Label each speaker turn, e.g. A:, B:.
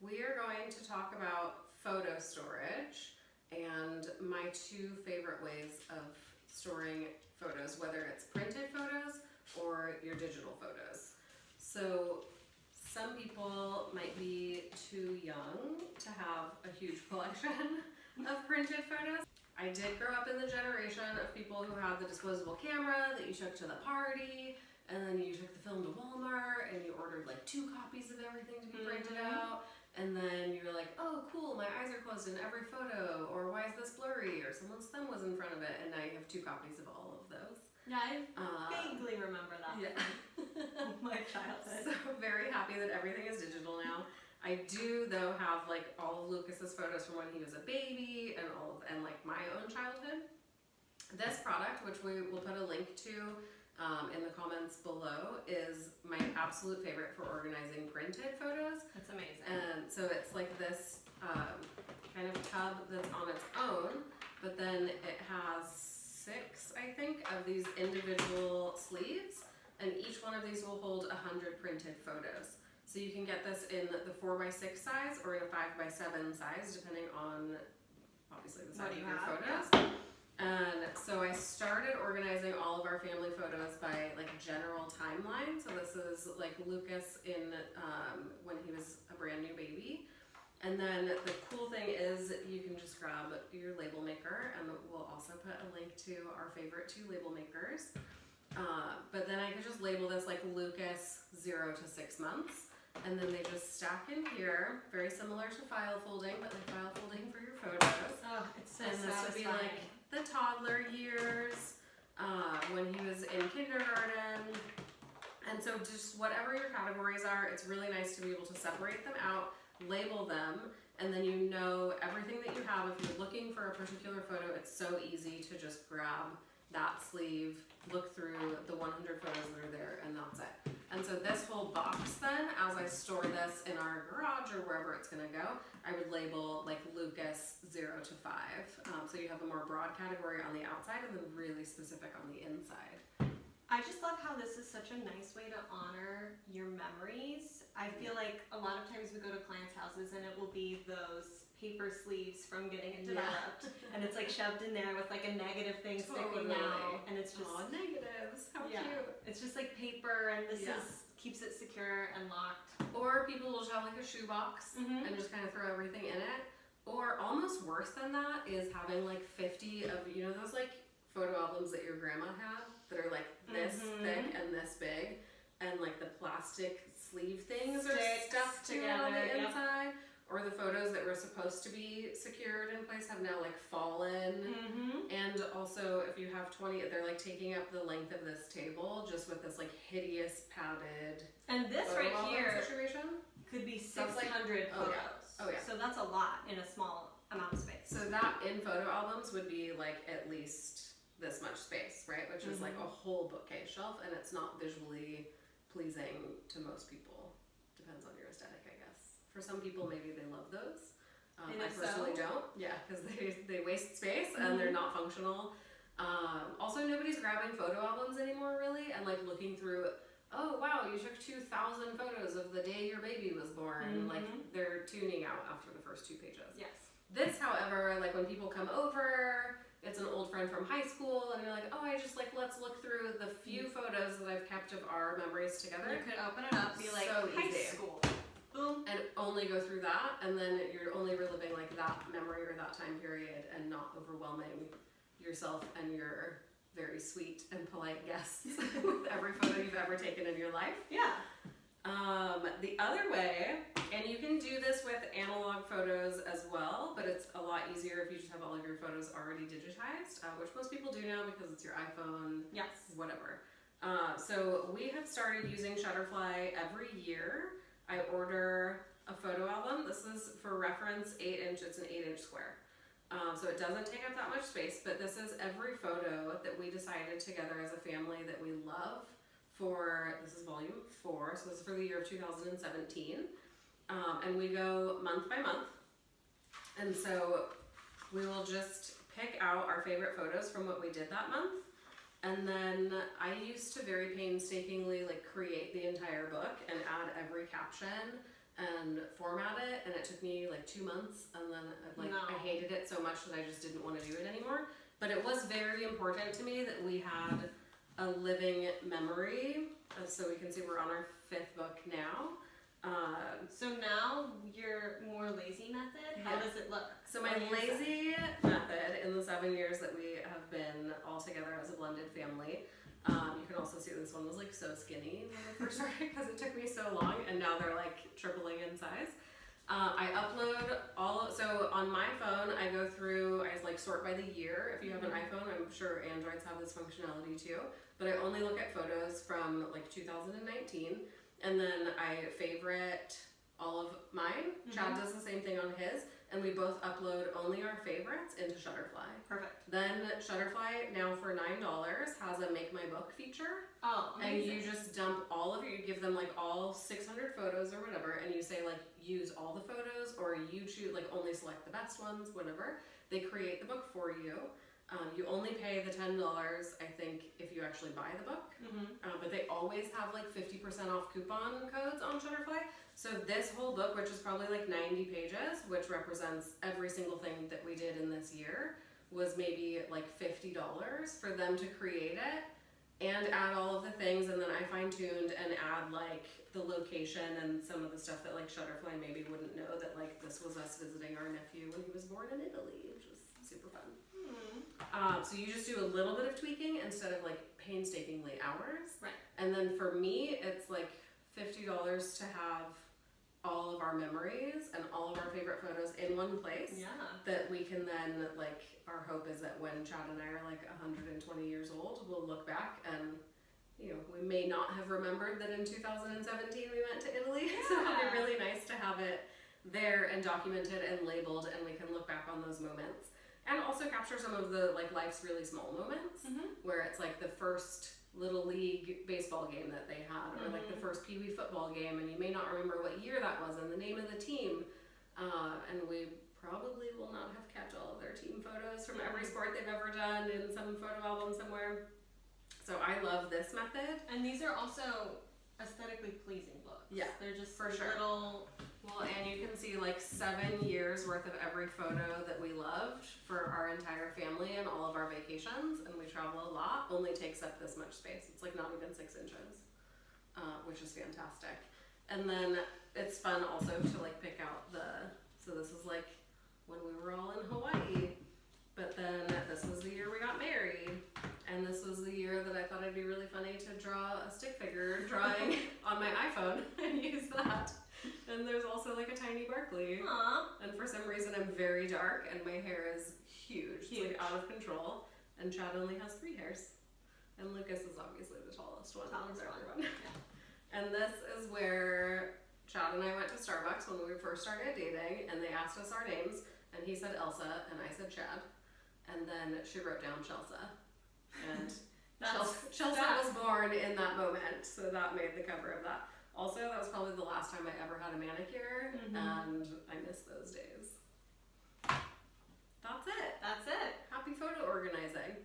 A: We are going to talk about photo storage and my two favorite ways of storing photos, whether it's printed photos or your digital photos. So some people might be too young to have a huge collection of printed photos. I did grow up in the generation of people who had the disposable camera that you took to the party, and then you took the film to Walmart and you ordered like 2 copies of everything to be printed out, and then you're like, oh cool, my eyes are closed in every photo, or why is this blurry, or someone's thumb was in front of it, and now you have 2 copies of all of those.
B: Yeah, I vaguely remember that from my childhood.
A: So very happy that everything is digital now. I do though have like all of Lucas's photos from when he was a baby and like my own childhood. This product, which we will put a link to in the comments below, is my absolute favorite for organizing printed photos.
B: That's amazing.
A: And so it's like this kind of tub that's on its own, but then it has 6, I think, of these individual sleeves, and each one of these will hold 100 printed photos. So you can get this in the 4x6 size or in a 5x7 size, depending on obviously the size of your photos.
B: Yeah.
A: And so I started organizing all of our family photos by like general timeline. So this is like Lucas in when he was a brand new baby. And then the cool thing is you can just grab your label maker, and we'll also put a link to our favorite 2 label makers. But then I could just label this like Lucas 0 to 6 months, and then they just stack in here, very similar to file folding, but like file folding for your photos.
B: Oh, it's so
A: and this would be like the toddler years, when he was in kindergarten. And so just whatever your categories are, it's really nice to be able to separate them out, label them, and then you know everything that you have. If you're looking for a particular photo, it's so easy to just grab that sleeve, look through the 100 photos that are there, and that's it. And so this whole box then, as I store this in our garage or wherever it's gonna go, I would label like Lucas 0 to 5. So you have a more broad category on the outside and then really specific on the inside.
B: I just love how this is such a nice way to honor your memories. I feel like a lot of times we go to clients' houses and it will be those paper sleeves from getting it developed, and it's like shoved in there with like a negative thing sticking out, and it's just
A: negatives. How cute!
B: It's just like paper, and this keeps it secure and locked.
A: Or people will just have like a shoebox and just kind of throw everything in it. Or almost worse than that is having like 50 of, you know, those like photo albums that your grandma had that are like this thick and this big, and like the plastic sleeve things are stuck together on the inside. Or the photos that were supposed to be secured in place have now like fallen. And also if you have 20, they're like taking up the length of this table just with this like hideous padded.
B: And this right here
A: situation
B: could be 600 photos.
A: Oh yeah.
B: So that's a lot in a small amount of space.
A: So that in photo albums would be like at least this much space, right? Which is like a whole bookcase shelf, and it's not visually pleasing to most people. Depends on your aesthetic, I guess. For some people, maybe they love those. I personally don't. Yeah, because they waste space and they're not functional. Also, nobody's grabbing photo albums anymore, really, and like looking through. Oh wow, you took 2,000 photos of the day your baby was born. Like they're tuning out after the first 2 pages.
B: Yes.
A: This, however, like when people come over, it's an old friend from high school, and you're like, oh, I just like, let's look through the few photos that I've kept of our memories together.
B: You could open it up, be like,
A: so
B: high
A: easy.
B: school. Boom.
A: And only go through that, and then you're only reliving like that memory or that time period, and not overwhelming yourself and your very sweet and polite guests with every photo you've ever taken in your life.
B: Yeah.
A: The other way, and you can do this with analog photos as well, but it's a lot easier if you just have all of your photos already digitized, which most people do now because it's your iPhone, whatever. So we have started using Shutterfly every year. I order a photo album. This is for reference 8 inch, it's an 8-inch square. So it doesn't take up that much space, but this is every photo that we decided together as a family that we love for, this is volume 4, so this is for the year of 2017. And we go month by month. And so we will just pick out our favorite photos from what we did that month. And then I used to very painstakingly like create the entire book and add every caption and format it, and it took me like 2 months, and then I hated it so much that I just didn't want to do it anymore. But it was very important to me that we had a living memory. So we can see we're on our 5th book now.
B: So now your more lazy method, how does it look?
A: So my lazy method in the 7 years that we have been all together as a blended family, you can also see this one was like so skinny when we first started because it took me so long, and now they're like tripling in size. I upload so on my phone I go through, I like sort by the year. If you have an iPhone, I'm sure Androids have this functionality too, but I only look at photos from like 2019, and then I favorite all of mine. Chad does the same thing on his, and we both upload only our favorites into Shutterfly.
B: Perfect.
A: Then Shutterfly now for $9 has a make my book feature.
B: Oh, amazing.
A: And you just dump all of you give them like all 600 photos or whatever, and you say like use all the photos, or you choose like only select the best ones, whatever. They create the book for you. You only pay the $10, I think, if you actually buy the book. But they always have like 50% off coupon codes on Shutterfly. So this whole book, which is probably like 90 pages, which represents every single thing that we did in this year, was maybe like $50 for them to create it and add all of the things. And then I fine-tuned and add like the location and some of the stuff that like Shutterfly maybe wouldn't know, that like this was us visiting our nephew when he was born in Italy, which was super fun. So you just do a little bit of tweaking instead of like painstakingly hours.
B: Right.
A: And then for me, it's like $50 to have all of our memories and all of our favorite photos in one place.
B: Yeah.
A: That we can then, like, our hope is that when Chad and I are like 120 years old, we'll look back and, you know, we may not have remembered that in 2017 we went to Italy.
B: Yeah.
A: So it'll be really nice to have it there and documented and labeled, and we can look back on those moments. And also capture some of the like life's really small moments, where it's like the first little league baseball game that they had, or like the first Pee Wee football game, and you may not remember what year that was and the name of the team. And we probably will not have kept all of their team photos from every sport they've ever done in some photo album somewhere. So I love this method.
B: And these are also aesthetically pleasing books.
A: Yeah,
B: they're just
A: for sure.
B: little.
A: Well, and you can see like 7 years worth of every photo that we loved for our entire family and all of our vacations, and we travel a lot, only takes up this much space. It's like not even 6 inches, which is fantastic. And then it's fun also to like pick out so this is like when we were all in Hawaii, but then this was the year we got married, and this was the year that I thought it'd be really funny to draw a stick figure drawing on my iPhone and use that. And there's also like a tiny Barkley.
B: Aww.
A: And for some reason I'm very dark and my hair is huge. It's like out of control. And Chad only has 3 hairs. And Lucas is obviously the tallest one of everyone.
B: Yeah.
A: And this is where Chad and I went to Starbucks when we first started dating, and they asked us our names, and he said Elsa and I said Chad. And then she wrote down Chelsea. And Chelsea was born in that moment, so that made the cover of that. Also, that was probably the last time I ever had a manicure, and I miss those days. That's it.
B: That's it.
A: Happy photo organizing.